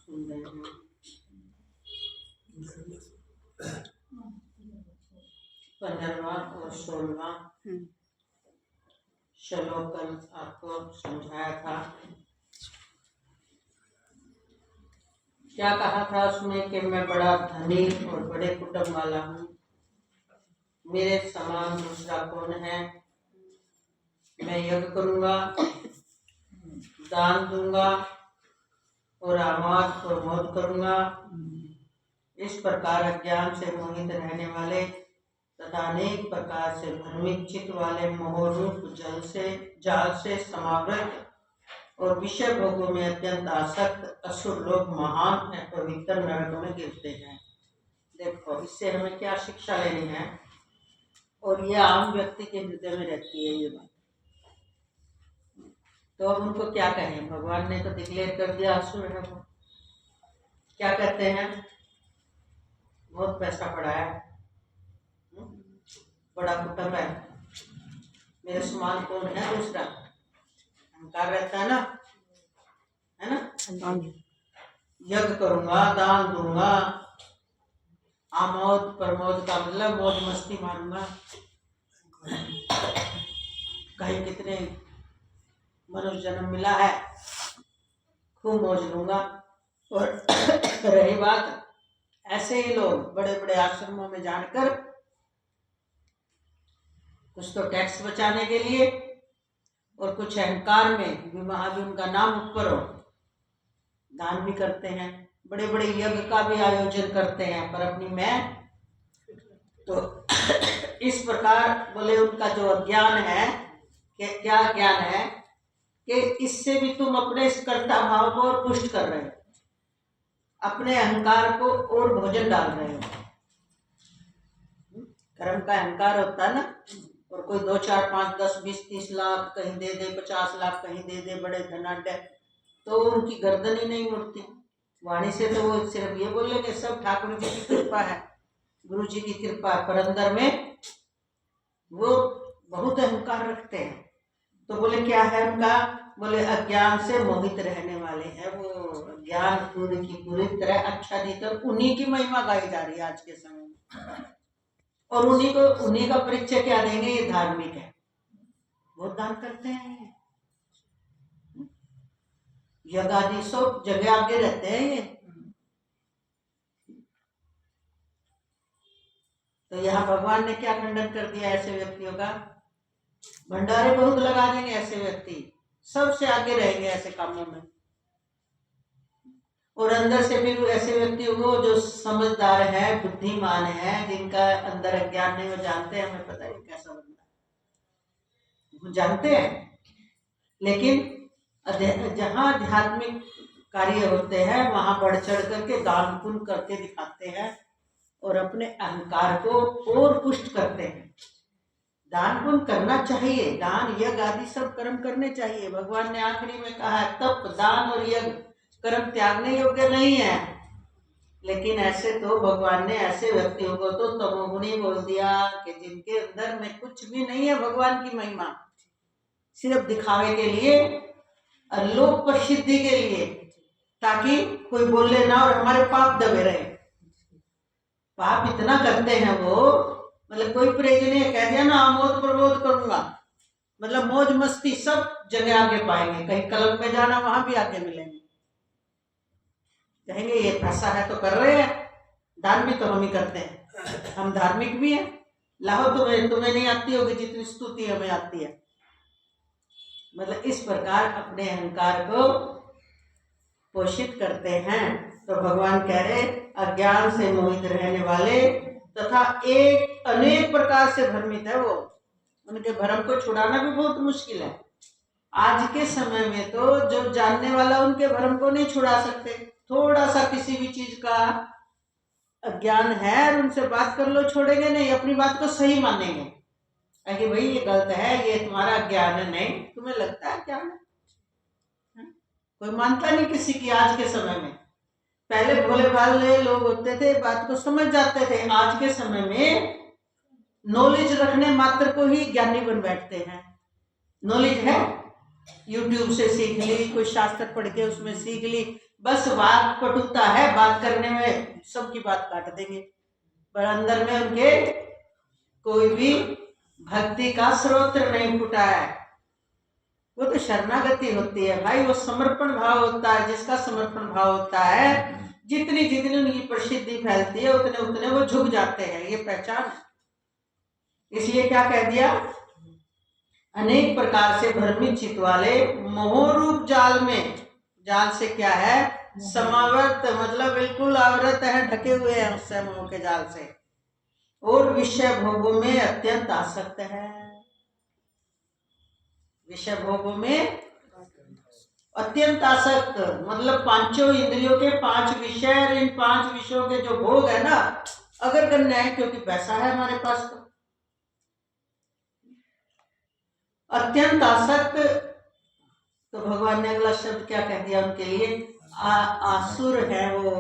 सुन रहे हैं 15वां और 16वां श्लोक कल आपको समझाया था। क्या कहा था उसमें कि मैं बड़ा धनी और बड़े कुटुंब वाला हूँ, मेरे समान दूसरा कौन है। मैं यज्ञ करूँगा, दान दूंगा और आमाद प्रमोद करूँगा। इस प्रकार अज्ञान से मोहित रहने वाले तथा अनेक प्रकार से भ्रमित चित्त वाले मोहरूप जाल से समावृत और विषय भोगों में अत्यंत आसक्त असुर लोग महान है पवित्र नरक में गिरते हैं। देखो, इससे हमें क्या शिक्षा लेनी है, और यह आम व्यक्ति के हृदय में रहती है ये बात। तो अब उनको क्या कहें, भगवान ने तो डिक्लेयर कर दिया असुर है वो। क्या कहते हैं, बहुत पैसा पड़ा है, बड़ा कुटुंब है, मेरे समान कौन है दूसरा। अहंकार रहता है ना। यज्ञ करूंगा, दान दूंगा, आमोद प्रमोद का मतलब मौज मस्ती मारूंगा, कहीं कितने मनुष्य जन्म मिला है, खूब मौज लूंगा। और रही बात, ऐसे ही लोग बड़े बड़े आश्रमों में जानकर कुछ तो टैक्स बचाने के लिए और कुछ अहंकार में भी, वहां भी उनका नाम ऊपर हो, दान भी करते हैं, बड़े बड़े यज्ञ का भी आयोजन करते हैं, पर अपनी मैं तो इस प्रकार बोले उनका जो अज्ञान है, क्या ज्ञान है कि इससे भी तुम अपने इस कर्ता भाव को और पुष्ट कर रहे हो, अपने अहंकार को और भोजन डाल रहे हो। कर्म का अहंकार होता है ना, और कोई 2, 4, 5, 10, 20, 30 लाख कहीं दे दे, 50 लाख कहीं दे दे, बड़े धनाढ्य, तो उनकी गर्दन ही नहीं मुड़ती। वाणी से तो वो सिर्फ ये बोलेंगे सब ठाकुर जी की कृपा है, गुरु जी की कृपा है, पर अंदर में वो बहुत अहंकार रखते हैं। तो बोले क्या है उनका, बोले अज्ञान से मोहित रहने वाले हैं वो, ज्ञान पूरी की पूरी तरह आच्छादित, और उन्हीं की महिमा गाई जा रही है आज के समय में, और उन्हीं का परिचय क्या देंगे, ये धार्मिक है, बहुत दान करते हैं, यज्ञ आदि सब जगह आगे रहते हैं ये। तो यहाँ भगवान ने क्या खंडन कर दिया ऐसे व्यक्तियों का, भंडारे बहुत लगा देंगे ऐसे व्यक्ति, सबसे आगे रहेंगे ऐसे कामों में, और अंदर से भी ऐसे व्यक्तियों को जो समझदार है, बुद्धिमान है, जिनका अंदर अज्ञान नहीं, वो जानते हैं हमें पता है कैसा बनना है, वो जानते हैं, लेकिन जहाँ आध्यात्मिक कार्य होते हैं वहां बढ़ चढ़ करके दान पुण्य करके दिखाते हैं और अपने अहंकार को और पुष्ट करते हैं। दान पुण्य करना चाहिए, दान यज्ञ आदि सब कर्म करने चाहिए। भगवान ने आखिरी में कहा है तप, दान और यज्ञ कर्म त्यागने योग्य नहीं है, लेकिन ऐसे तो भगवान ने ऐसे व्यक्तियों को तो तमोगुणी बोल दिया कि जिनके अंदर में कुछ भी नहीं है भगवान की महिमा, सिर्फ दिखावे के लिए और लोक प्रसिद्धि के लिए, ताकि कोई बोले ना और हमारे पाप दबे रहे। पाप इतना करते हैं वो, मतलब कोई परहेज नहीं है, कह दिया ना आमोद प्रमोद करूंगा, मतलब मौज मस्ती सब जगह आगे पाएंगे, कहीं क्लब में जाना वहां भी आगे मिलेंगे, कहेंगे ये पैसा है तो कर रहे हैं, दान भी तो हम ही करते हैं, हम धार्मिक भी हैं, लाहो तुम्हें नहीं आती होगी जितनी स्तुति हमें आती है। मतलब इस प्रकार अपने अहंकार को पोषित करते हैं। तो भगवान कह रहे अज्ञान से मोहित रहने वाले तथा एक अनेक प्रकार से भ्रमित है वो, उनके भ्रम को छुड़ाना भी बहुत मुश्किल है। आज के समय में तो जो जानने वाला उनके भ्रम को नहीं छुड़ा सकते, थोड़ा सा किसी भी चीज का अज्ञान है और उनसे बात कर लो, छोड़ेंगे नहीं, अपनी बात को सही मानेंगे कि भाई ये गलत है, ये तुम्हारा ज्ञान है, नहीं तुम्हें लगता है क्या है? कोई मानता नहीं किसी की आज के समय में। पहले भोले भाले लोग होते थे, बात को समझ जाते थे, आज के समय में नॉलेज रखने मात्र को ही ज्ञानी बन बैठते हैं। नॉलेज है, यूट्यूब से सीख ली, कोई शास्त्र पढ़ के उसमें सीख ली, बस वाक पटुता है, बात करने में सबकी बात काट देंगे, पर अंदर में उनके कोई भी भक्ति का स्रोत नहीं फूटा है। वो तो शरणागति होती है भाई, वो समर्पण भाव होता है। जिसका समर्पण भाव होता है, जितनी जितनी उनकी प्रसिद्धि फैलती है उतने उतने वो झुक जाते हैं, ये पहचान है। इसलिए क्या कह दिया, अनेक प्रकार से भ्रमित चित्त वाले मोहरूप जाल में, जाल से क्या है, समावर्त मतलब बिल्कुल आवृत है, ढके हुए हैं उससे, मोह के जाल से, और विषय भोगों में अत्यंत आसक्त है। विषय भोगों में अत्यंत आसक्त मतलब पांचों इंद्रियों के 5 विषय, और इन 5 विषयों के जो भोग है ना, अगर करना है, क्योंकि पैसा है हमारे पास, तो अत्यंत आसक्त। तो भगवान ने अगला शब्द क्या कह दिया उनके लिए, आसुर है वो।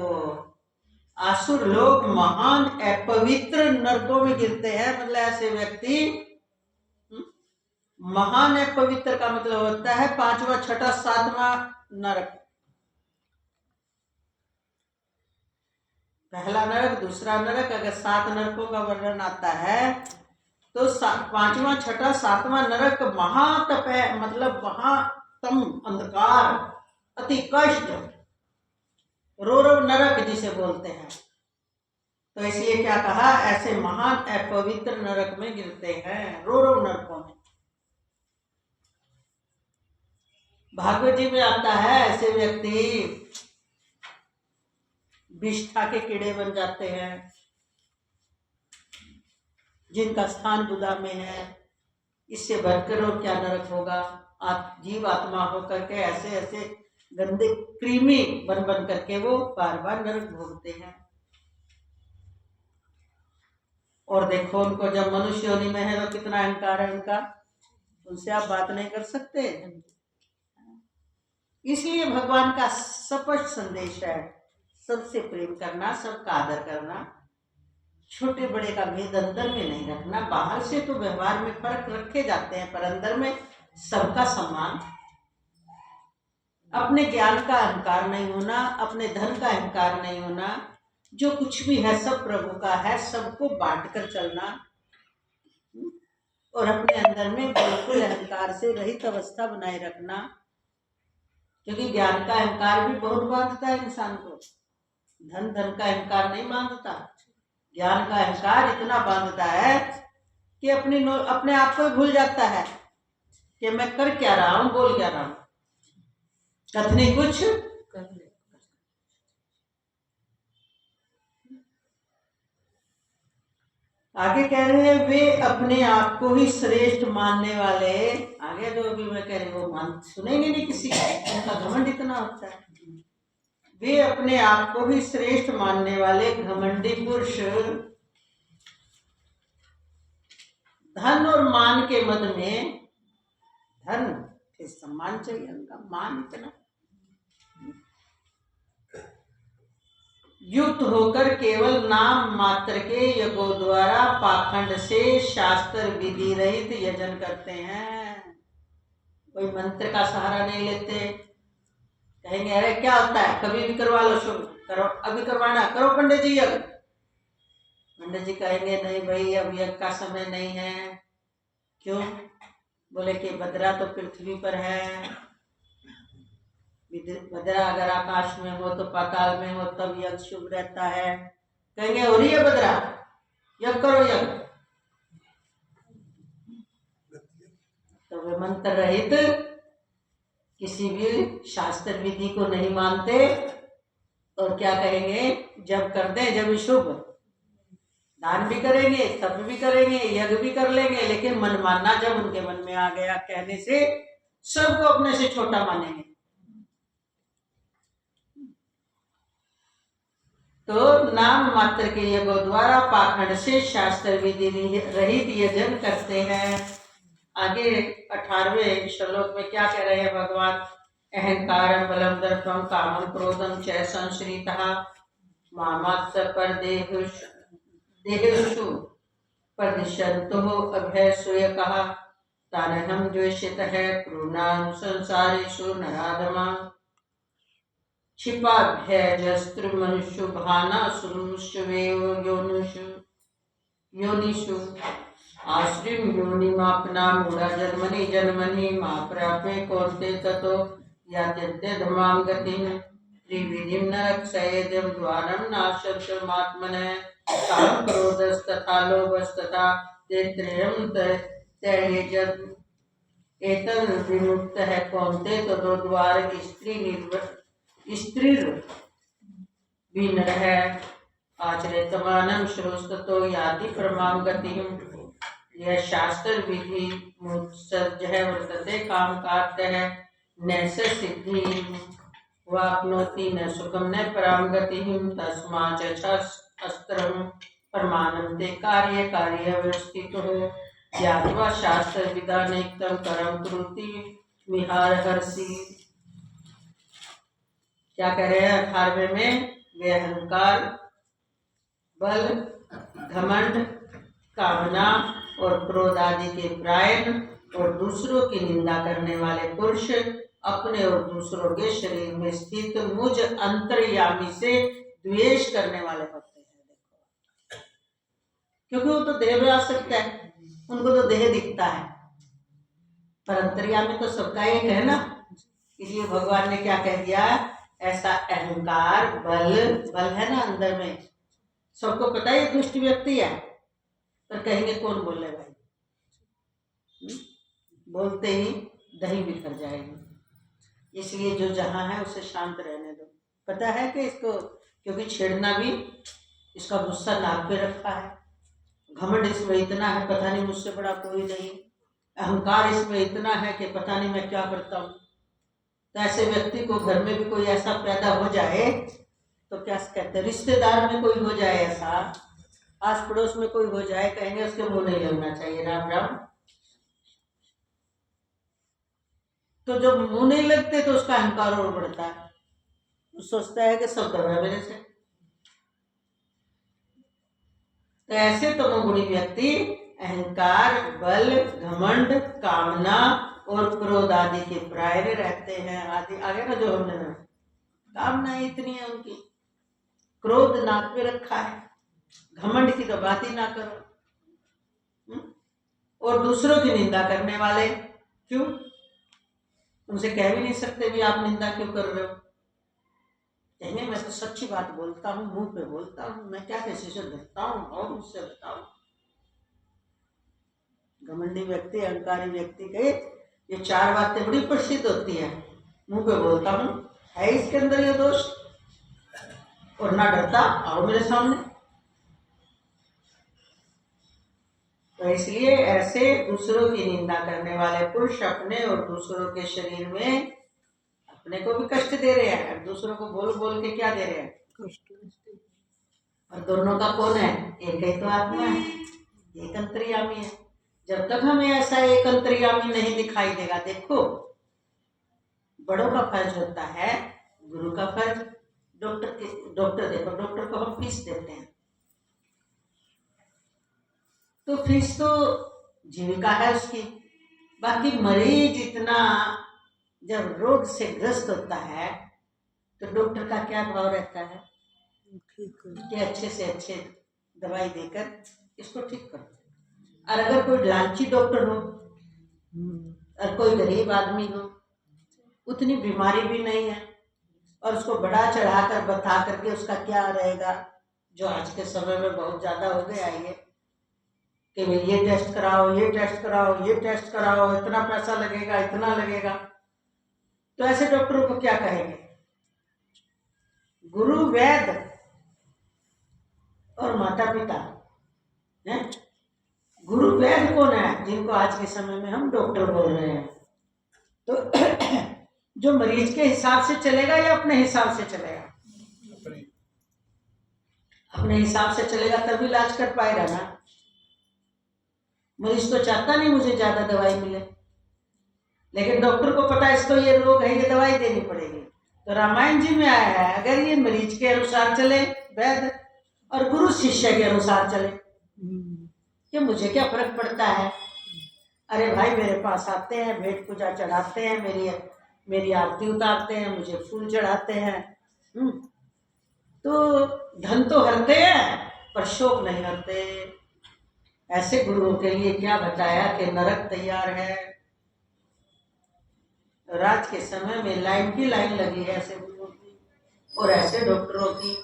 आसुर लोग महान अपवित्र नरकों में गिरते हैं। मतलब ऐसे व्यक्ति, महान अपवित्र का मतलब होता है 5वां, 6ठा, 7वां नरक। पहला नरक, दूसरा नरक, अगर 7 नरकों का वर्णन आता है तो 5वां, 6ठा, 7वां नरक महातप है, मतलब महातम अंधकार, अति कष्ट, रोरव नरक जिसे बोलते हैं। तो इसलिए क्या कहा, ऐसे महान अपवित्र नरक में गिरते हैं, रोरव नरकों में। भागवत जी में आता है, ऐसे व्यक्ति विष्ठा के कीड़े बन जाते हैं, जिनका स्थान बुधा में है। इससे बढ़कर और क्या नरक होगा। जीव आत्मा होकर के ऐसे ऐसे गंदे कृमि बन बन करके वो बार बार नरक भोगते हैं। और देखो उनको, जब मनुष्य योनि में है तो कितना अहंकार है उनका, उनसे आप बात नहीं कर सकते। इसलिए भगवान का स्पष्ट संदेश है, सबसे प्रेम करना, सबका आदर करना, छोटे बड़े का भेद अंदर में नहीं रखना। बाहर से तो व्यवहार में फर्क रखे जाते हैं, पर अंदर में सबका सम्मान। अपने ज्ञान का अहंकार नहीं होना, अपने धन का अहंकार नहीं होना। जो कुछ भी है सब प्रभु का है, सबको बांट कर चलना, और अपने अंदर में बिल्कुल अहंकार से रहित अवस्था बनाए रखना। क्योंकि ज्ञान का अहंकार भी बहुत बांधता है इंसान को, धन का अहंकार नहीं बांधता। ज्ञान का अहंकार इतना बांधता है कि अपने आप को भूल जाता है कि मैं कर क्या रहा हूं, बोल क्या रहा हूं, कथनी कुछ कर। आगे कह रहे हैं, वे अपने आप को ही श्रेष्ठ मानने वाले, आगे जो अभी मैं कह रही हूँ वो सुनेंगे नहीं किसी का, उनका घमंड इतना होता है। वे अपने आप को ही श्रेष्ठ मानने वाले घमंडी पुरुष धन और मान के मद में, धन फिर सम्मान चाहिए, उनका मान इतना, युक्त होकर केवल नाम मात्र के यज्ञों द्वारा पाखंड से शास्त्र विधि रहित यजन करते हैं। कोई मंत्र का सहारा नहीं लेते। कहेंगे अरे क्या होता है, कभी भी करवा लो, शुभ करो, अभी करवाना, करो पंडित जी यज्ञ। पंडित जी कहेंगे नहीं भाई, अब यज्ञ का समय नहीं है। क्यों? बोले कि बद्रा तो पृथ्वी पर है, बद्रा अगर आकाश में हो तो पाताल में हो तब यज्ञ शुभ रहता है। कहेंगे हो रही है बद्रा, यज्ञ करो यज्ञ। तो वे मंत्र रहित किसी भी शास्त्र विधि को नहीं मानते, और क्या कहेंगे, जब कर दें जब शुभ, दान भी करेंगे, तप भी करेंगे, यज्ञ भी कर लेंगे, लेकिन मन मानना जब उनके मन में आ गया, कहने से सबको अपने से छोटा मानेंगे। तो नाम मात्र के यज्ञों द्वारा पाखंड से शास्त्र विधि रहित यजन करते हैं। आगे 18वें श्लोक में क्या कह रहे हैं भगवान, अहंकारं बलं दर्पं कामं क्रोधं च संश्रितः मामात्स देहेषु प्रदिशन्तुः अभयसूयकः तानहं द्वेषितः क्रूणां संसारेषु नराधमाः। क्षिपाभ्यजस्त्रिमनुष्यु योनिषु आश्रिम योनिमापना मूढ़ा जन्मनि जन्मनि मा प्रापे कौन्ते ततो यात्यधमां गतिं त्रिविधिं न रक्षयेद्यं द्वारं नाशन्तमात्मनः काम क्रोधस्तथा लोभस्तथा ते त्रयं त्यजेत् एतद्विमुक्तः कौन्ते ततो द्वार स्त्रीर्विनरः आचरितमानं श्रोस्ततो याति परमां गतिं यह शास्त्र विधि मुत्सर्जः वर्तते काम कार्तः न स सिद्धि वाप्नोति न सुखम न परां गतिं तस्माच्च शास्त्रं प्रमाणं ते कार्य व्यवस्थितः ज्ञात्वा शास्त्र विधानेक्तं करं कुरुति विहारहर्षि। क्या कह रहे हैं 18वें में? वे अहंकार, बल, घमंड, कामना और क्रोध आदि के प्रायण और दूसरों की निंदा करने वाले पुरुष अपने और दूसरों के शरीर में स्थित मुझ अंतर्यामी से द्वेष करने वाले होते हैं। देखो, क्योंकि वो तो देह में आ सकता है, उनको तो देह दिखता है, पर अंतर्यामी तो सबका एक है ना। इसलिए भगवान ने क्या कह दिया? ऐसा अहंकार, बल है ना अंदर में, सबको पता है दुष्ट व्यक्ति है, पर कहेंगे कौन बोले भाई, बोलते ही दही बिखर जाएगी। इसलिए जो जहां है उसे शांत रहने दो। पता है कि इसको, क्योंकि छेड़ना भी, इसका गुस्सा नाक पे रखा है, घमंड इसमें इतना है पता नहीं मुझसे बड़ा कोई नहीं, अहंकार इसमें इतना है कि पता नहीं मैं क्या करता हूँ। तो ऐसे व्यक्ति को घर में भी कोई ऐसा पैदा हो जाए तो क्या कहते हैं, रिश्तेदार में कोई हो जाए ऐसा, आस पड़ोस में कोई हो जाए, कहेंगे उसके मुंह नहीं लगना चाहिए, राम राम। तो जब मुंह नहीं लगते तो उसका अहंकार और बढ़ता है, वो सोचता है कि सब कर रहा है मेरे से। तो ऐसे तमोगुणी व्यक्ति अहंकार, बल, घमंड, कामना और क्रोध आदि के प्रायण रहते हैं। आदि आगे ना जो हमने ना, कामना इतनी है उनकी, क्रोध नाक पे रखा है, घमंड की तो बात ही ना करो, और दूसरों की निंदा करने वाले। क्यों? उनसे कह भी नहीं सकते भी आप निंदा क्यों कर रहे हो, कहेंगे मैं तो सच्ची बात बोलता हूँ, मुंह पे बोलता हूँ, मैं क्या किसी से डरता हूँ, और मुझसे बताओ। घमंडी व्यक्ति, अहंकारी व्यक्ति के ये 4 बातें बड़ी प्रसिद्ध होती है। मुंह पे बोलता हूँ, है इसके अंदर ये दोष, और ना डरता, आओ मेरे सामने। तो इसलिए ऐसे दूसरों की निंदा करने वाले पुरुष अपने और दूसरों के शरीर में अपने को भी कष्ट दे रहे हैं, और दूसरों को बोल बोल के क्या दे रहे हैं? कष्ट। और दोनों का कौन है? एक ही तो आत्मा है, एक अंतर्यामी है। जब तक हमें ऐसा एक अंतर्यामी नहीं दिखाई देगा, देखो बड़ों का फर्ज होता है, गुरु का फर्ज, डॉक्टर देखो, डॉक्टर को हम फीस देते हैं, तो फीस तो जीविका है उसकी। बाकी मरीज इतना जब रोग से ग्रस्त होता है तो डॉक्टर का क्या भाव रहता है कि अच्छे से अच्छे दवाई देकर इसको ठीक कर। और अगर कोई लालची डॉक्टर हो और कोई गरीब आदमी हो, उतनी बीमारी भी नहीं है, और उसको बढ़ा चढ़ा कर बता करके उसका क्या रहेगा, जो आज के समय में बहुत ज्यादा हो गया है कि ये टेस्ट कराओ, ये टेस्ट कराओ, ये टेस्ट कराओ, इतना पैसा लगेगा, इतना लगेगा। तो ऐसे डॉक्टरों को क्या कहेंगे? गुरु, वैद्य और माता पिता है। गुरु वैद्य कौन है? जिनको आज के समय में हम डॉक्टर बोल रहे हैं। तो जो मरीज के हिसाब से चलेगा या अपने हिसाब से चलेगा? अपने हिसाब से चलेगा तभी इलाज कर पाएगा ना। मरीज तो चाहता नहीं मुझे ज्यादा दवाई मिले, लेकिन डॉक्टर को पता है इसको ये रोग है, ये दवाई देनी पड़ेगी। तो रामायण जी में आया है, अगर ये मरीज के अनुसार चले वैद्य, और गुरु शिष्य के अनुसार चले, कि मुझे क्या फर्क पड़ता है, अरे भाई मेरे पास आते हैं, भेंट पूजा चढ़ाते हैं, मेरी आरती उतारते हैं, मुझे फूल चढ़ाते हैं, तो धन तो हरते हैं पर शोक नहीं हरते। ऐसे गुरुओं के लिए क्या बताया कि नरक तैयार है। रात के समय में लाइन की लाइन लगी है ऐसे गुरुओं की और ऐसे डॉक्टरों की।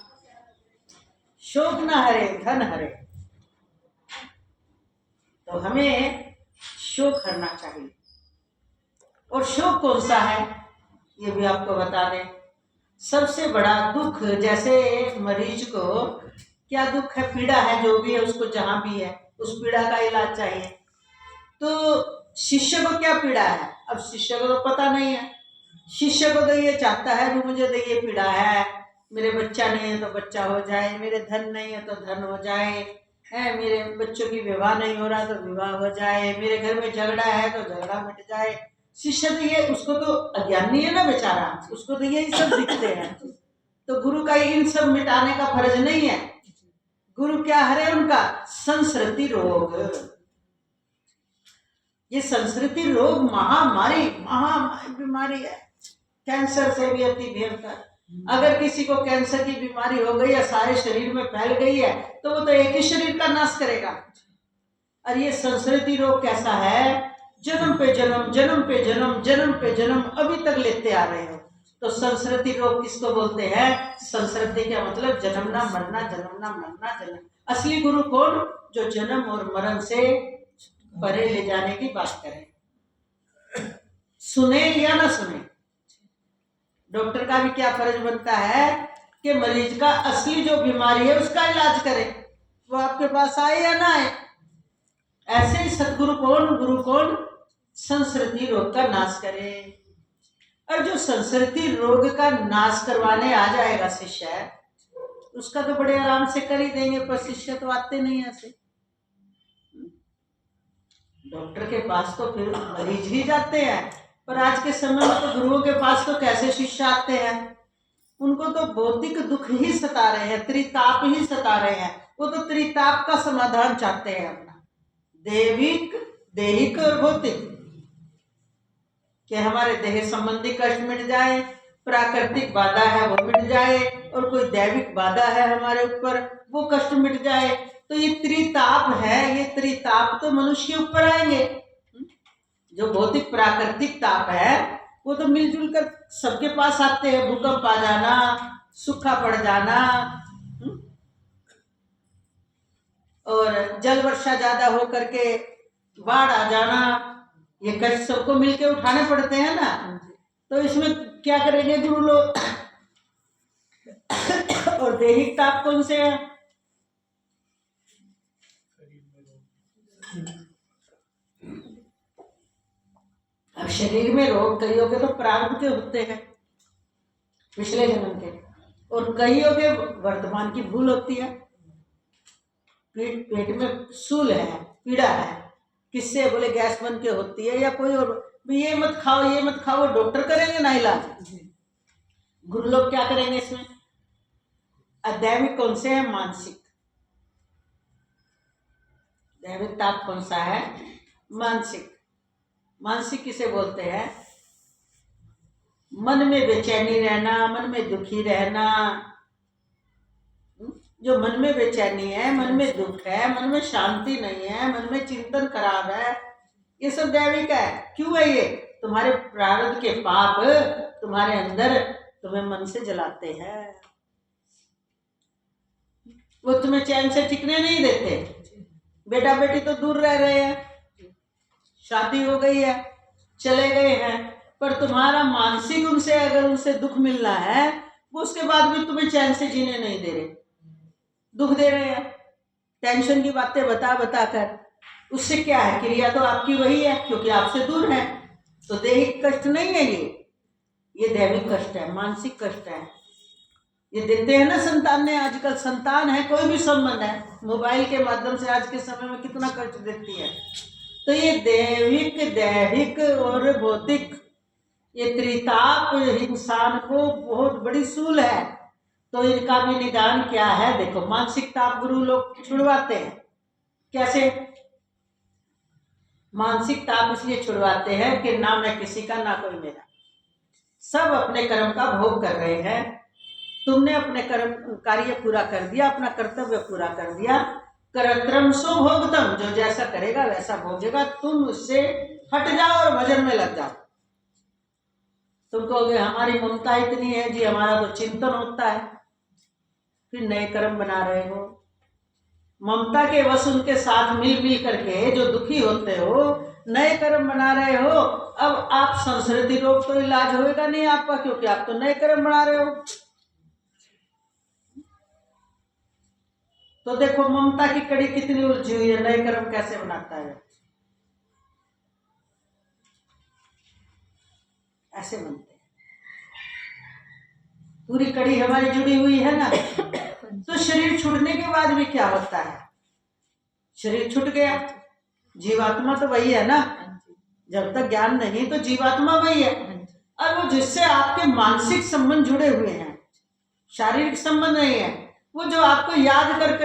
शोक न हरे धन हरे। तो हमें शोक हरना चाहिए। और शोक कौन सा है ये भी आपको बता दें। सबसे बड़ा दुख, जैसे मरीज को क्या दुख है, पीड़ा है, जो भी है उसको जहां भी है उस पीड़ा का इलाज चाहिए। तो शिष्य को क्या पीड़ा है, अब शिष्य को तो पता नहीं है। शिष्य को तो ये चाहता है कि मुझे तो ये पीड़ा है, मेरे बच्चा नहीं है तो बच्चा हो जाए, मेरे धन नहीं है तो धन हो जाए, है मेरे बच्चों की विवाह नहीं हो रहा तो विवाह हो जाए, मेरे घर में झगड़ा है तो झगड़ा मिट जाए। शिष्य तो ये, उसको तो अज्ञानी है ना बेचारा, उसको तो यही सब दिखते हैं। तो गुरु का इन सब मिटाने का फर्ज नहीं है। गुरु क्या हरे उनका संस्कृति रोग। ये संस्कृति रोग महामारी बीमारी है, कैंसर से भी अति भयंकर। अगर किसी को कैंसर की बीमारी हो गई या सारे शरीर में फैल गई है तो वो तो एक ही शरीर का नाश करेगा। और ये संस्कृति रोग कैसा है, जन्म पे जन्म, जन्म पे जन्म, जन्म पे जन्म अभी तक लेते आ रहे हो। तो संस्कृति रोग किसको बोलते हैं? संस्कृति का मतलब जन्मना मरना, जन्मना मरना, जन्म। असली गुरु कौन? जो जन्म और मरण से परे ले जाने की बात करें। सुने या ना सुने, डॉक्टर का भी क्या फर्ज बनता है कि मरीज का असली जो बीमारी है उसका इलाज करे, वो आपके पास आए या ना आए। ऐसे ही सदगुरु कौन, गुरु कौन? संस्कृति रोग का नाश करे। और जो संस्कृति रोग का नाश करवाने आ जाएगा शिष्य, उसका तो बड़े आराम से कर ही देंगे, पर शिष्य तो आते नहीं ऐसे। डॉक्टर के पास तो फिर मरीज ही जाते हैं, पर आज के समय में तो गुरुओं के पास तो कैसे शिष्य आते हैं? उनको तो भौतिक दुख ही सता रहे हैं, त्रिताप ही सता रहे हैं। वो तो त्रिताप का समाधान चाहते हैं अपना, दैविक, दैहिक और भौतिक। कि हमारे देह संबंधी कष्ट मिट जाए, प्राकृतिक बाधा है वो मिट जाए, और कोई दैविक बाधा है हमारे ऊपर वो कष्ट मिट जाए। तो ये त्रिताप है, ये त्रिताप तो मनुष्य के ऊपर आएंगे। जो भौतिक प्राकृतिक ताप है वो तो मिलजुल कर सबके पास आते हैं। भूकंप आ जाना, सूखा पड़ जाना, और जल वर्षा ज्यादा होकर के बाढ़ आ जाना, ये कष्ट सबको मिलके उठाने पड़ते हैं ना। तो इसमें क्या करेंगे गुरु लोग? और दैहिक ताप कौन से है? अब शरीर में रोग कईयों के तो प्रारब्ध के होते हैं, पिछले जन्म के, और कईयों के वर्तमान की भूल होती है। पेट में सूल है, पीड़ा है, किससे? बोले गैस बन के होती है या कोई और। ये मत खाओ, ये मत खाओ, डॉक्टर करेंगे ना इलाज। गुरु लोग क्या करेंगे इसमें? अदैविक कौन से है? मानसिक। दैविक ताप कौन सा है? मानसिक। मानसिक किसे बोलते हैं? मन में बेचैनी रहना, मन में दुखी रहना। जो मन में बेचैनी है, मन में दुख है, मन में शांति नहीं है, मन में चिंतन खराब है, ये सब दैविक है। क्यों है ये? तुम्हारे प्रारब्ध के पाप तुम्हारे अंदर तुम्हें मन से जलाते हैं, वो तुम्हें चैन से टिकने नहीं देते। बेटा बेटी तो दूर रह रहे हैं, शादी हो गई है, चले गए हैं, पर तुम्हारा मानसिक उनसे, अगर उनसे दुख मिलना है, वो उसके बाद भी तुम्हें चैन से जीने नहीं दे रहे, दुख दे रहे हैं, टेंशन की बातें बता बता कर। उससे क्या है? क्रिया तो आपकी वही है, क्योंकि आपसे दूर है। तो दैहिक कष्ट नहीं है ये दैविक कष्ट है, मानसिक कष्ट है। ये देते हैं ना संतान ने, आजकल संतान है, कोई भी संबंध है, मोबाइल के माध्यम से आज के समय में कितना कष्ट देती है। तो ये दैविक, दैहिक और भौतिक, ये त्रिताप इंसान को बहुत बड़ी सूल है। तो इनका भी निदान क्या है? देखो, मानसिक ताप गुरु लोग छुड़वाते हैं। कैसे मानसिक ताप? इसलिए छुड़वाते हैं कि ना मैं किसी का, ना कोई मेरा, सब अपने कर्म का भोग कर रहे हैं। तुमने अपने कार्य पूरा कर दिया, अपना कर्तव्य पूरा कर दिया। कर्तव्यम सो भोगतम, जो जैसा करेगा वैसा भोगेगा। तुम उससे हट जाओ और भजन में लग जाओ। तुम कहोगे हमारी ममता इतनी है जी, हमारा तो चिंतन होता है, फिर नए कर्म बना रहे हो। ममता के वश उनके साथ मिल मिल करके जो दुखी होते हो, नए कर्म बना रहे हो। अब आप संस्कृति रोग तो इलाज होएगा नहीं आपका, क्योंकि आप तो नए कर्म बना रहे हो। तो देखो ममता की कड़ी कितनी उलझी हुई है, नए कर्म कैसे बनाता है। ऐसे बनते हैं, पूरी कड़ी हमारी जुड़ी हुई है ना। तो शरीर छूटने के बाद भी क्या होता है, शरीर छूट गया, जीवात्मा तो वही है ना। जब तक ज्ञान नहीं तो जीवात्मा वही है। और वो जिससे आपके मानसिक संबंध जुड़े हुए हैं, शारीरिक संबंध नहीं है, वो जो आपको याद कर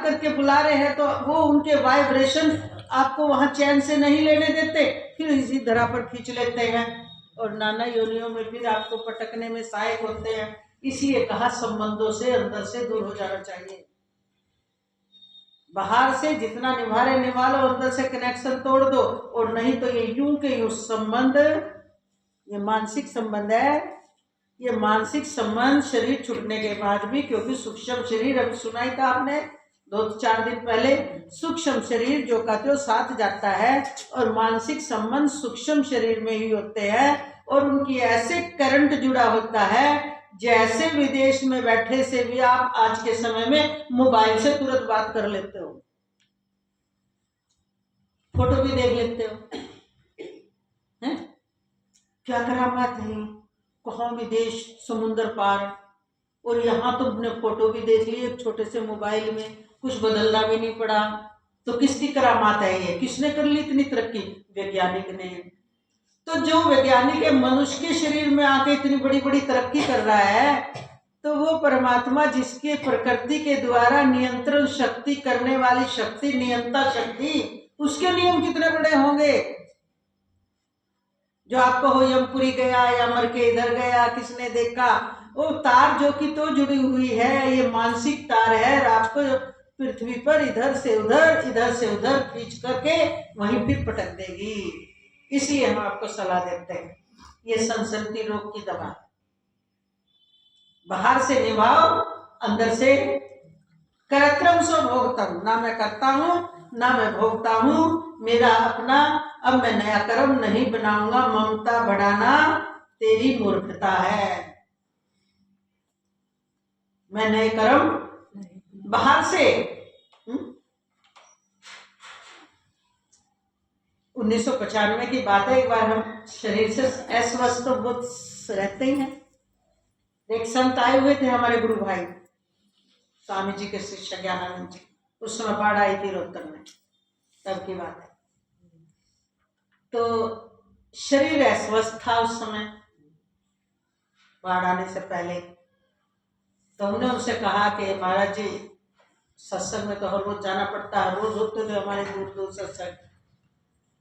करके बुला रहे हैं, तो वो उनके वाइब्रेशन आपको वहां चैन से नहीं लेने देते, फिर इसी धरा पर खींच लेते हैं और नाना योनियों में फिर आपको पटकने में सहायक होते हैं। इसलिए कहा संबंधों से अंदर से दूर हो जाना चाहिए। बाहर से जितना निभा रहे निभा लो, अंदर से कनेक्शन तोड़ दो, और नहीं तो ये यूं के यूं संबंध, ये मानसिक संबंध है। ये मानसिक संबंध शरीर छूटने के बाद भी, क्योंकि सूक्ष्म शरीर, अभी सुनाई था आपने 2-4 दिन पहले, सूक्ष्म शरीर जो कहते हो साथ जाता है, और मानसिक संबंध सूक्ष्म शरीर में ही होते हैं, और उनकी ऐसे करंट जुड़ा होता है जैसे विदेश में बैठे से भी आप आज के समय में मोबाइल से तुरंत बात कर लेते हो, फोटो भी देख लेते हो। है क्या करामात है, कहाँ विदेश, समुद्र पार, और यहाँ तो अपने फोटो भी देख लिए छोटे से मोबाइल में, कुछ बदलना भी नहीं पड़ा। तो किसकी करामात है ये, किसने कर ली इतनी तरक्की? वैज्ञानिक ने। तो जो वैज्ञानिक है मनुष्य के शरीर में आके इतनी बड़ी बड़ी तरक्की कर रहा है, तो वो परमात्मा जिसके प्रकृति के द्वारा नियंत्रण शक्ति करने वाली शक्ति, नियंता शक्ति, उसके नियम कितने बड़े होंगे। जो आपको हो यमपुरी गया या मर के इधर गया, किसने देखा, वो तार जो कि तो जुड़ी हुई है, ये मानसिक तार है, और आपको पृथ्वी पर इधर से उधर खींच करके वहीं फिर पटक देगी। इसलिए हम आपको सलाह देते हैं, ये संस्कृति रोग की दवा, बाहर से निभाओ, अंदर से कर्तव्यम सो भोगतम, ना मैं करता हूं ना मैं भोगता हूं, मेरा अपना, अब मैं नया कर्म नहीं बनाऊंगा। ममता बढ़ाना तेरी मूर्खता है। मैं नए कर्म बाहर से 1995 की बात है, एक बार हम शरीर से अस्वस्थ तो बहुत रहते ही हैं। एक संत आए हुए थे हमारे गुरु भाई स्वामी जी के शिष्य ज्ञानानंद जी, उस समय बाढ़ आई थी रोहतक में, तब की बात है। तो शरीर अस्वस्थ था उस समय, बाढ़ आने से पहले। तो हमने उनसे कहा कि महाराज जी सत्संग में तो हर रोज जाना पड़ता है, रोज होते थे हमारे दूर दूर सत्संग,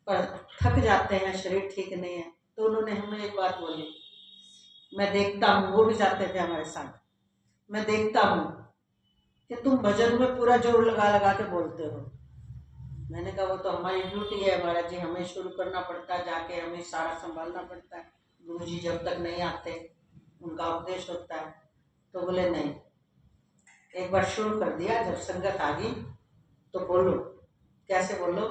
पर थक जाते हैं, शरीर ठीक नहीं है। तो उन्होंने हमें एक बात बोली, मैं देखता हूँ, वो भी जाते थे हमारे साथ, मैं देखता हूँ कि तुम भजन में पूरा जोर लगा लगा के बोलते हो। मैंने कहा वो तो हमारी ड्यूटी है महाराज जी, हमें शुरू करना पड़ता है, जाके हमें सारा संभालना पड़ता है, गुरु जी जब तक नहीं आते उनका उपदेश होता है। तो बोले नहीं, एक बार शुरू कर दिया, जब संगत आ गई तो बोलो। कैसे बोलो?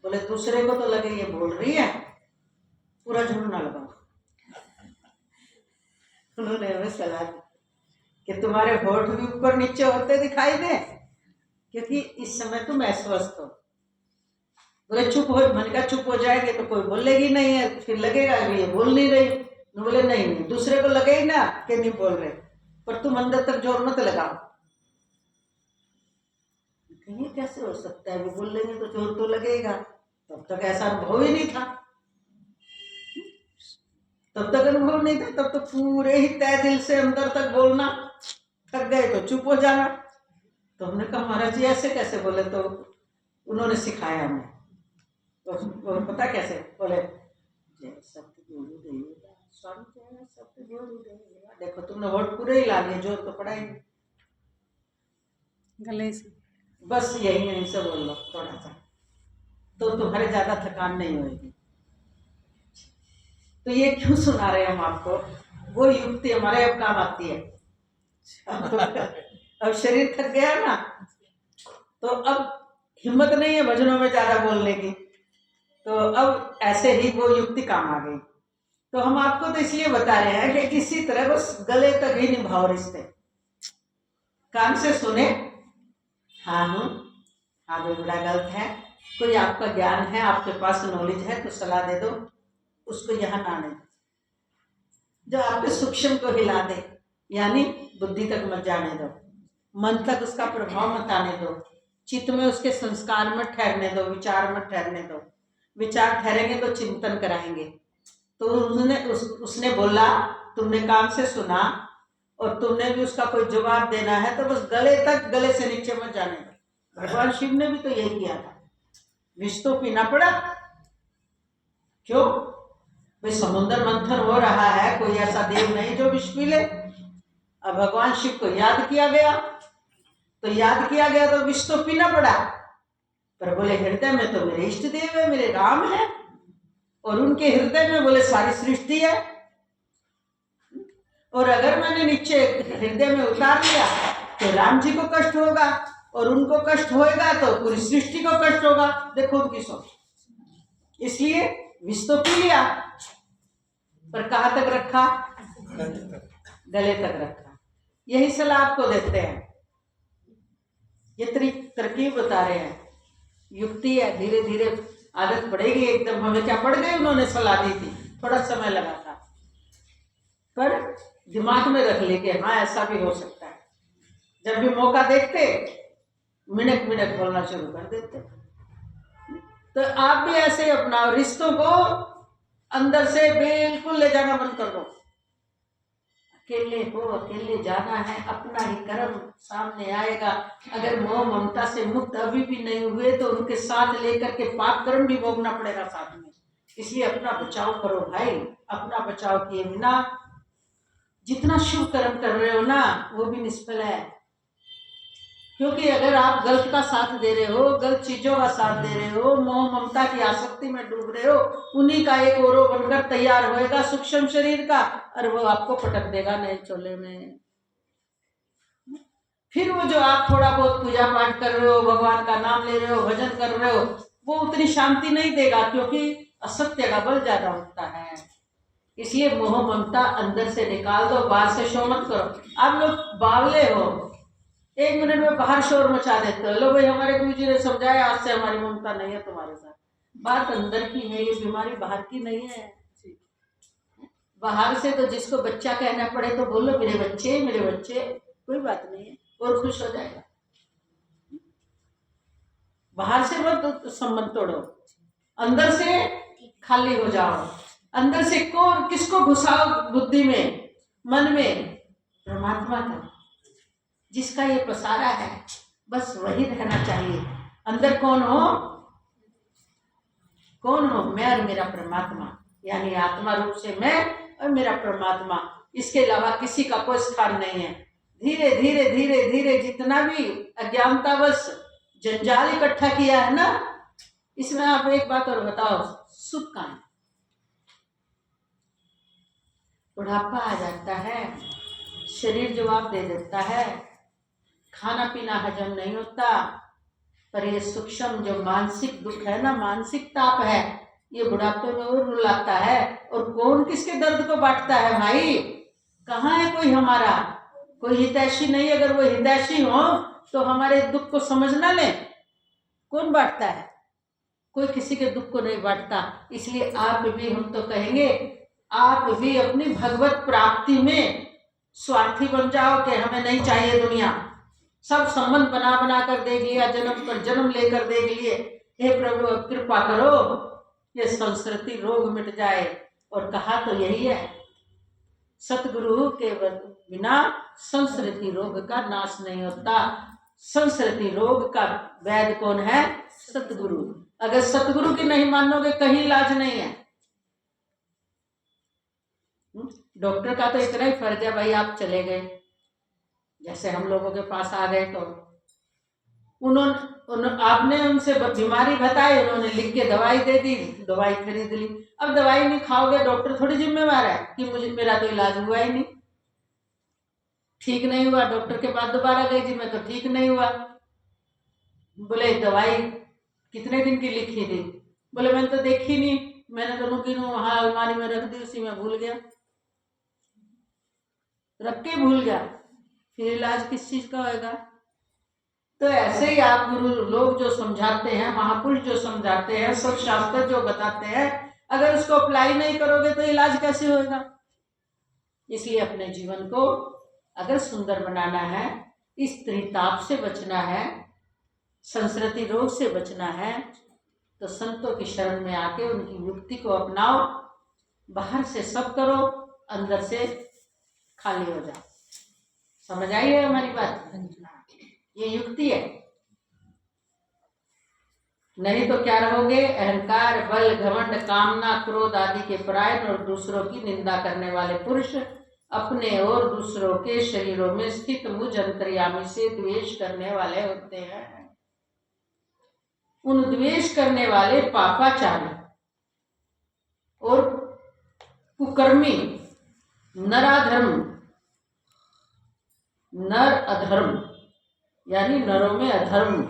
बोले दूसरे को तो लगे ये बोल रही है, पूरा जोर ना लगाओ। उन्होंने हमें सलाह दी कि तुम्हारे होठ भी ऊपर नीचे होते दिखाई दे, क्योंकि इस समय तुम अस्वस्थ हो। बोले चुप हो, मैंने कहा चुप हो जाएंगे तो कोई बोलेगी नहीं है, फिर लगेगा ये बोल नहीं रही। बोले नहीं, दूसरे को लगे ही ना कि नहीं बोल रहे, पर तुम अंदर तक जोर मत लगाओ। ये कैसे हो सकता है, वो बोल लेंगे तो जोर तो लगेगा। तब तक ऐसा अनुभव ही नहीं था, तब तक अनुभव नहीं था, तब तो पूरे ही तय दिल से अंदर तक बोलना, थक गए तो चुप हो जाना। तो हमने कहा महाराज जी ऐसे कैसे बोले? तो उन्होंने सिखाया हमें। तो पता कैसे बोले? जय सत्य गुरुदेव स्वामी जय सत्य गुरुदेव देखो तुमने वोट पूरे ही ला लिए, जोर तो पड़ा ही नहीं। गले से बस यहीं से बोल लो थोड़ा सा, तो तुम्हारे ज्यादा थकान नहीं होगी। तो ये क्यों सुना रहे हैं हम आपको, वो युक्ति हमारे अब काम आती है। अब शरीर थक गया ना, तो अब हिम्मत नहीं है भजनों में ज्यादा बोलने की, तो अब ऐसे ही वो युक्ति काम आ गई। तो हम आपको तो इसलिए बता रहे हैं कि इसी तरह बस गले तक ही निभाओ रिश्ते। कान से सुने, हाँ हूँ, हाँ भी बड़ा गलत है, कोई आपका ज्ञान है, आपके पास नॉलेज है तो सलाह दे दो, उसको यहाँ ना आने दो। जो आपके सूक्ष्म को हिला दे, यानी बुद्धि तक मत जाने दो, मन तक उसका प्रभाव मत आने दो, चित्त में उसके संस्कार मत ठहरने दो, विचार मत ठहरने दो। विचार ठहरेंगे तो चिंतन कराएंगे। तो उसने बोला, तुमने कान से सुना और तुमने भी उसका कोई जवाब देना है, तो बस गले तक, गले से नीचे मत जाने दो। भगवान शिव ने भी तो यही किया था, विष तो पीना पड़ा। क्यों भाई, समुद्र मंथन हो रहा है, कोई ऐसा देव नहीं जो विष पी ले। अब भगवान शिव को याद किया गया, तो विष तो पीना पड़ा। पर बोले हृदय में तो मेरे इष्ट देव है, मेरे राम है, और उनके हृदय में बोले सारी सृष्टि है। और अगर मैंने नीचे हृदय में उतार लिया तो राम जी को कष्ट होगा, और उनको कष्ट होएगा तो पूरी सृष्टि को कष्ट होगा। देखो उनकी सोच। इसलिए विष तो पी लिया, पर कहां तक रखा, गले तक रखा। यही सलाह आपको देते हैं, ये तरकीब बता रहे हैं, युक्ति है, धीरे धीरे आदत पड़ेगी। एकदम हमें क्या पड़ गई, उन्होंने सलाह दी थी, थोड़ा समय लगा था, पर दिमाग में रख ले कि हाँ ऐसा भी हो सकता है। जब भी मौका देखते मिनट मिनट बोलना शुरू कर देते। तो आप भी ऐसे ही अपनाओ, रिश्तों को अंदर से बिल्कुल ले जाना बंद कर दो। अकेले हो, अकेले जाना है, अपना ही कर्म सामने आएगा। अगर मोह ममता से मुक्त अभी भी नहीं हुए तो उनके साथ लेकर के पाप कर्म भी भोगना पड़ेगा साथ में। इसलिए अपना बचाव करो भाई, अपना बचाव किए बिना जितना शुभ कर्म कर रहे हो ना, वो भी निष्फल है। क्योंकि अगर आप गलत का साथ दे रहे हो, गलत चीजों का साथ दे रहे हो, मोह ममता की आसक्ति में डूब रहे हो, उन्हीं का एक ओरो बनकर तैयार होएगा सूक्ष्म शरीर का, और वो आपको पटक देगा नए चोले में। फिर वो जो आप थोड़ा बहुत पूजा पाठ कर रहे हो, भगवान का नाम ले रहे हो, भजन कर रहे हो, वो उतनी शांति नहीं देगा, क्योंकि असत्य का बल ज्यादा होता है। इसलिए मोह ममता अंदर से निकाल दो, बाहर से शोर मत करो। आप लोग बावले हो, 1 मिनट में बाहर शोर मचा देते हो। लो भाई, हमारे गुरु जी ने समझाया, आज से हमारी ममता नहीं है तुम्हारे साथ। बात अंदर की है, ये बीमारी बाहर की नहीं है। बाहर से तो जिसको बच्चा कहना पड़े तो बोलो मेरे बच्चे, मेरे बच्चे, कोई बात नहीं है, और खुश हो जाएगा। बाहर से मत संबंध तोड़ो, अंदर से खाली हो जाओ। अंदर से कौन किसको घुसाओ बुद्धि में, मन में, परमात्मा का, जिसका ये पसारा है, बस वही रहना चाहिए। अंदर कौन हो, कौन हो, मैं और मेरा परमात्मा, यानी आत्मा रूप से मैं और मेरा परमात्मा, इसके अलावा किसी का कोई स्थान नहीं है। धीरे धीरे धीरे धीरे जितना भी अज्ञानतावश जंजाल इकट्ठा किया है ना, इसमें आप एक बात और बताओ, सुख का बुढ़ापा आ जाता है, शरीर जवाब दे देता है, खाना पीना हजम नहीं होता। पर ये सूक्ष्म जो मानसिक दुख है ना, मानसिक ताप है, ये बुढ़ापे में और रुलाता है। और कौन किसके दर्द को बांटता है भाई, कहाँ है कोई हमारा, कोई हितैषी नहीं। अगर वो हितैषी हो तो हमारे दुख को समझ ना ले। कौन बांटता है, कोई किसी के दुख को नहीं बांटता। इसलिए आप भी, हम तो कहेंगे, आप भी अपनी भगवत प्राप्ति में स्वार्थी बन जाओ कि हमें नहीं चाहिए दुनिया, सब संबंध बना बना कर देख लिया, जन्म पर जन्म लेकर देख लिए। हे प्रभु अब कृपा करो, ये संस्कृति रोग मिट जाए। और कहा तो यही है, सतगुरु के बिना संस्कृति रोग का नाश नहीं होता। संस्कृति रोग का वैद्य कौन है, सतगुरु। अगर सतगुरु की नहीं मानोगे, कहीं इलाज नहीं है। डॉक्टर का तो इतना ही फर्ज है भाई, आप चले गए, जैसे हम लोगों के पास आ गए तो आपने उनसे बीमारी बताई, उन्होंने लिख के दवाई दे दी, दवाई खरीद ली। अब दवाई नहीं खाओगे, डॉक्टर थोड़ी जिम्मेवार है कि मेरा तो इलाज हुआ ही नहीं, ठीक नहीं हुआ, डॉक्टर के पास दोबारा गई जी, मैं तो ठीक नहीं हुआ। बोले दवाई कितने दिन की लिखी थी? बोले मैंने तो देखी नहीं, मैंने तो नुकीनों वहां अलमारी में रख दी, उसी में भूल गया, रख के भूल गया, फिर इलाज किस चीज का होगा? तो ऐसे ही आप गुरु लोग जो समझाते हैं, महापुरुष जो समझाते हैं, सब शास्त्र जो बताते हैं, अगर उसको अप्लाई नहीं करोगे तो इलाज कैसे होगा? इसलिए अपने जीवन को अगर सुंदर बनाना है, स्त्री ताप से बचना है, संस्कृति रोग से बचना है, तो संतों की शरण में आके उनकी युक्ति को अपनाओ। बाहर से सब करो, अंदर से खाली हो जाओ। समझ आई है हमारी बात? ये युक्ति है। नहीं तो क्या रहोगे? अहंकार, बल, घमंड, कामना, क्रोध आदि के परायण और दूसरों की निंदा करने वाले पुरुष अपने और दूसरों के शरीरों में स्थित मुझ अंतर्यामी से द्वेष करने वाले होते हैं। उन द्वेष करने वाले पापाचारी और कुकर्मी, नराधर्म, नर अधर्म यानी नरों में अधर्म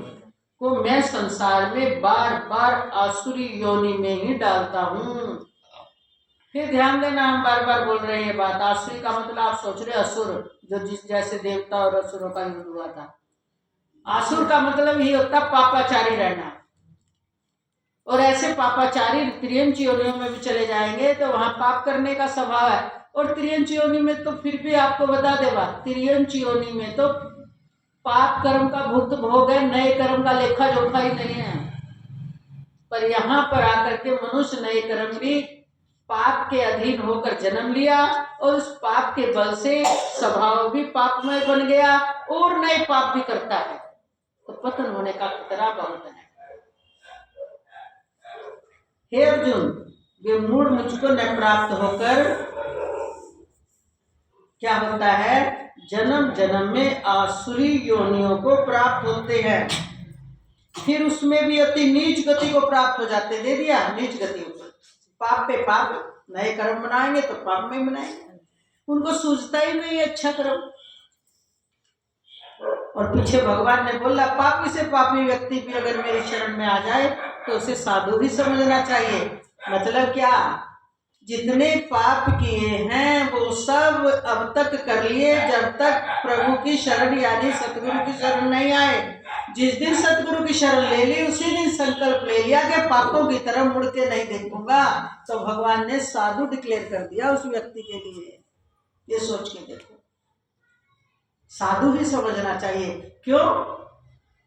को मैं संसार में बार बार आसुरी योनि में ही डालता हूँ। फिर ध्यान देना, हम बार बार बोल रहे हैं बात। आसुरी का मतलब आप सोच रहे असुर, जो जिस जैसे देवता और असुरों का युद्ध हुआ था। आसुर का मतलब ही होता पापाचारी रहना, और ऐसे पापाचारी त्रियंच योनियों में भी चले जाएंगे तो वहां पाप करने का स्वभाव है। और त्रियंच योनि में तो फिर भी आपको बता देगा, त्रियंच योनि में तो पाप कर्म का भुक्त भोग है, नए कर्म का लेखा जोखा ही नहीं है। पर यहाँ पर आकर के मनुष्य नए कर्म भी पाप के अधीन होकर जन्म लिया, और उस पाप के बल से स्वभाव भी पापमय बन गया और नए पाप भी करता है, तो पतन होने का खतरा बहुत है। हे अर्जुन, वे मूढ़ मुझको न प्राप्त होकर क्या होता है? जन्म जन्म में आसुरी योनियों को प्राप्त होते हैं, फिर उसमें भी अति नीच गति को प्राप्त हो जाते। दे दिया नीच गति, पाप पे पाप, नए कर्म बनाएंगे तो पाप में बनाएंगे, उनको सूझता ही नहीं अच्छा कर्म। और पीछे भगवान ने बोला पापी से पापी व्यक्ति भी अगर मेरी शरण में आ जाए तो उसे साधु भी समझना चाहिए। मतलब क्या? जितने पाप किए हैं वो सब अब तक कर लिए, जब तक प्रभु की शरण यानी सतगुरु की शरण नहीं आए। जिस दिन सतगुरु की शरण ले ली, उसी दिन संकल्प ले लिया कि पापों की तरफ मुड़ के नहीं देखूंगा, तो भगवान ने साधु डिक्लेयर कर दिया उस व्यक्ति के लिए। ये सोच के देखो, साधु ही समझना चाहिए। क्यों?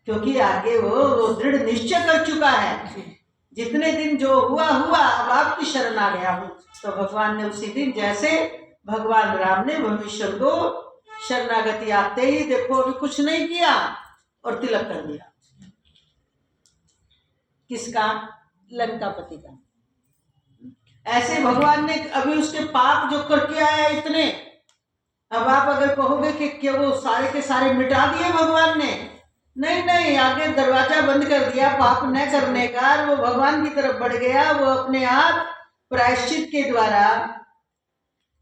क्योंकि आगे वो दृढ़ निश्चय कर चुका है, जितने दिन जो हुआ हुआ, अब आपकी शरण आ गया हूं। तो भगवान ने उसी दिन, जैसे भगवान राम ने भविष्य को शरणागति आते ही देखो अभी कुछ नहीं किया और तिलक कर दिया। किसका? लंकापति का। ऐसे भगवान ने अभी उसके पाप जो करके आया इतने, अब आप अगर कहोगे कि क्या वो सारे के सारे मिटा दिए भगवान ने? नहीं नहीं, आगे दरवाजा बंद कर दिया पाप न करने का, और वो भगवान की तरफ बढ़ गया। वो अपने आप प्रायश्चित के द्वारा,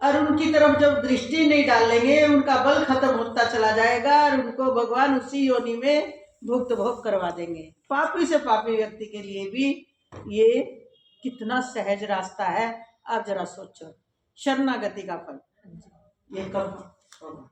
और उनकी तरफ जब दृष्टि नहीं डालेंगे उनका बल खत्म होता चला जाएगा, और उनको भगवान उसी योनि में भुक्त भोग करवा देंगे। पापी से पापी व्यक्ति के लिए भी ये कितना सहज रास्ता है, आप जरा सोचो। शरणागति का फल ये कब होगा?